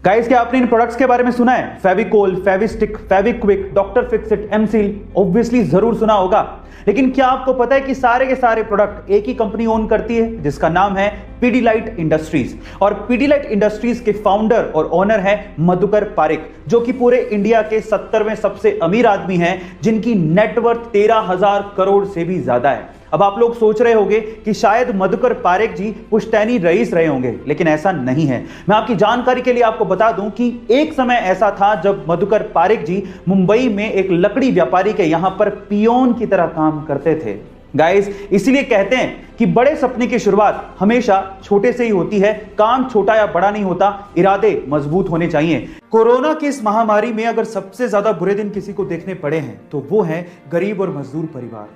Guys, क्या आपने इन products के बारे में सुना है? Fevicol, Fevistick, Fevikwik, doctor fixit, M-Seal, obviously जरूर सुना होगा। लेकिन क्या आपको पता है कि सारे के सारे प्रोडक्ट एक ही कंपनी ओन करती है, जिसका नाम है पीडीलाइट इंडस्ट्रीज। और पीडीलाइट इंडस्ट्रीज के फाउंडर और ओनर है मधुकर पारेख, जो कि पूरे इंडिया के 70वें सबसे अमीर आदमी हैं, जिनकी नेटवर्थ 13,000 करोड़ से भी ज्यादा है। अब आप लोग सोच रहे होंगे कि शायद मधुकर पारेख जी पुश्तैनी रईस रहे होंगे, लेकिन ऐसा नहीं है। मैं आपकी जानकारी के लिए आपको बता दूं कि एक समय ऐसा था जब मधुकर पारेख जी मुंबई में एक लकड़ी व्यापारी के यहां पर पियोन की तरह काम करते थे। गाइस, इसीलिए कहते हैं कि बड़े सपने की शुरुआत हमेशा छोटे से ही होती है। काम छोटा या बड़ा नहीं होता, इरादे मजबूत होने चाहिए। कोरोना की इस महामारी में अगर सबसे ज्यादा बुरे दिन किसी को देखने पड़े हैं तो वो है गरीब और मजदूर परिवार।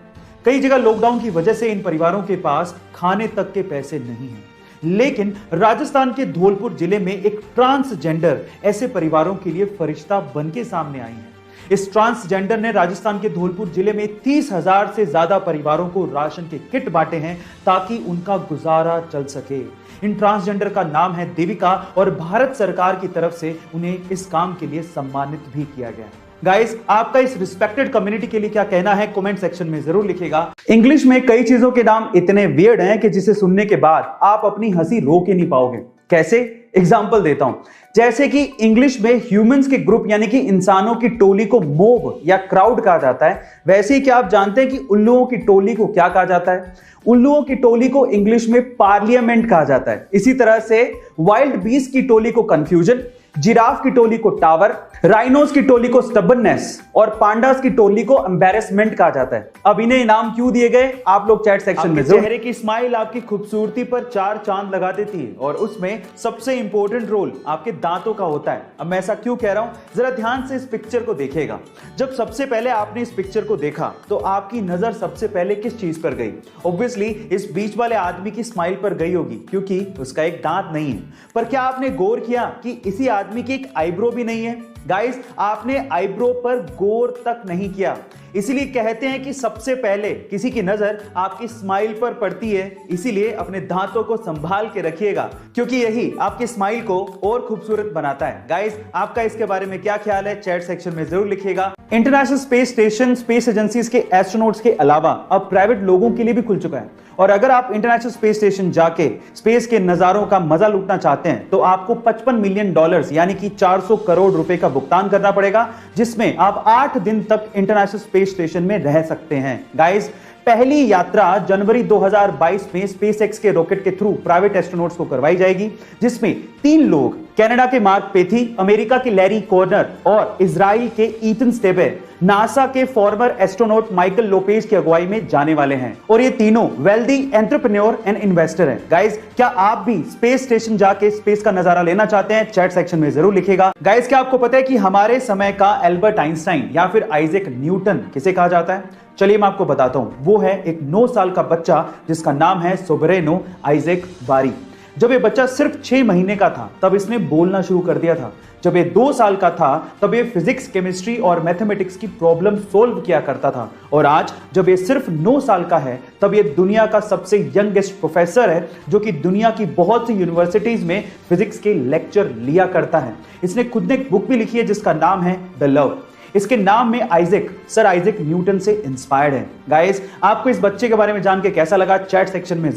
कई जगह लॉकडाउन की वजह से इन परिवारों के पास खाने तक के पैसे नहीं हैं। लेकिन राजस्थान के धौलपुर जिले में एक ट्रांसजेंडर ऐसे परिवारों के लिए फरिश्ता बन के सामने आई है। इस ट्रांसजेंडर ने राजस्थान के धौलपुर जिले में 30,000 से ज्यादा परिवारों को राशन के किट बांटे हैं ताकि उनका गुजारा चल सके। इन ट्रांसजेंडर का नाम है देविका और भारत सरकार की तरफ से उन्हें इस काम के लिए सम्मानित भी किया गया है। गाइस, आपका इस रिस्पेक्टेड कम्युनिटी के लिए क्या कहना है कमेंट सेक्शन में जरूर लिखिएगा। इंग्लिश में कई चीजों के नाम इतने वियर्ड हैं कि जिसे सुनने के बाद आप अपनी हंसी रोक ही नहीं पाओगे। कैसे? एग्जाम्पल देता हूं। जैसे कि इंग्लिश में ह्यूमंस के ग्रुप यानी कि इंसानों की टोली को मोब या क्राउड कहा जाता है, वैसे ही क्या आप जानते हैं कि उल्लुओं की टोली को क्या कहा जाता है? उल्लुओं की टोली को इंग्लिश में पार्लियामेंट कहा जाता है। इसी तरह से वाइल्ड बीस्ट की टोली को कंफ्यूजन, जिराफ की टोली को टावर, राइनोस की टोली को स्टबननेस और पांडास की टोली को एम्बैरेसमेंट कहा जाता है। अब इन्हें नाम क्यों दिए गए, आप लोग चैट सेक्शन में जरूर। चेहरे की स्माइल आपकी खूबसूरती पर 4 चांद लगा देती है और उसमें सबसे इंपॉर्टेंट रोल आपके दांतों का होता है। अब मैं ऐसा क्यों कह रहा हूं, जरा ध्यान से इस पिक्चर को देखिएगा। जब सबसे पहले आपने इस पिक्चर को देखा तो आपकी नजर सबसे पहले किस चीज पर गई? ऑब्वियसली इस बीच वाले आदमी की स्माइल पर गई होगी, क्योंकि उसका एक दांत नहीं है। पर क्या आपने गौर किया कि इसी आदमी की एक आईब्रो भी नहीं है? गाइस, आपने आईब्रो पर गौर तक नहीं किया। इसीलिए कहते हैं कि सबसे पहले किसी की नजर आपकी स्माइल पर पड़ती है। इसीलिए अपने दांतों को संभाल के रखिएगा, क्योंकि यही आपकी स्माइल को और खूबसूरत बनाता है। गाइस, आपका इसके बारे में क्या ख्याल है चैट सेक्शन में जरूर लिखिएगा। International space station space agencies के एस्ट्रोनॉट्स के अलावा अब प्राइवेट लोगों के लिए भी खुल चुका है। और अगर आप इंटरनेशनल स्पेस स्टेशन जाके स्पेस के नजारों का मजा लूटना चाहते हैं तो आपको $55 मिलियन यानी कि 400 करोड़ रुपए का भुगतान करना पड़ेगा, जिसमें आप 8 दिन तक इंटरनेशनल स्पेस स्टेशन में रह सकते हैं। गाइस, पहली यात्रा जनवरी 2022 में स्पेसएक्स के रॉकेट के थ्रू प्राइवेट एस्ट्रोनॉट्स को करवाई जाएगी, जिसमें 3 लोग कनाडा के मार्क पेथी, अमेरिका के लैरी कॉर्नर और इजराइल के ईथन स्टेबे नासा के फॉर्मर एस्ट्रोनॉट माइकल लोपेज की अगुवाई में जाने वाले हैं। और ये तीनों वेल्दी एंटरप्रेन्योर एंड इन्वेस्टर हैं। गाइस, क्या आप भी स्पेस स्टेशन जाके स्पेस का नजारा लेना चाहते हैं? चैट सेक्शन में जरूर लिखिएगा। गाइस, क्या आपको पता है कि हमारे समय का एल्बर्ट आइंस्टाइन या फिर आइजैक न्यूटन किसे कहा जाता है? चलिए मैं आपको बताता हूं। वो है एक 9 साल का बच्चा जिसका नाम है सोबरेनो आइजैक बारी। जब ये बच्चा सिर्फ 6 महीने का था तब इसने बोलना शुरू कर दिया था। जब ये 2 साल का था तब ये फिजिक्स, केमिस्ट्री और मैथमेटिक्स की प्रॉब्लम सोल्व किया करता था। और आज जब ये सिर्फ 9 साल का है तब ये दुनिया का सबसे यंगेस्ट प्रोफेसर है, जो कि दुनिया की बहुत सी यूनिवर्सिटीज में फिजिक्स के लेक्चर लिया करता है। इसने खुद ने एक बुक भी लिखी है जिसका नाम है द लव। इसके नाम में आइजैक सर आइजैक न्यूटन से इंस्पायर्ड है। गाइस, आपको इस बच्चे के बारे में जान के कैसा लगा? चैट सेक्शन में जरूर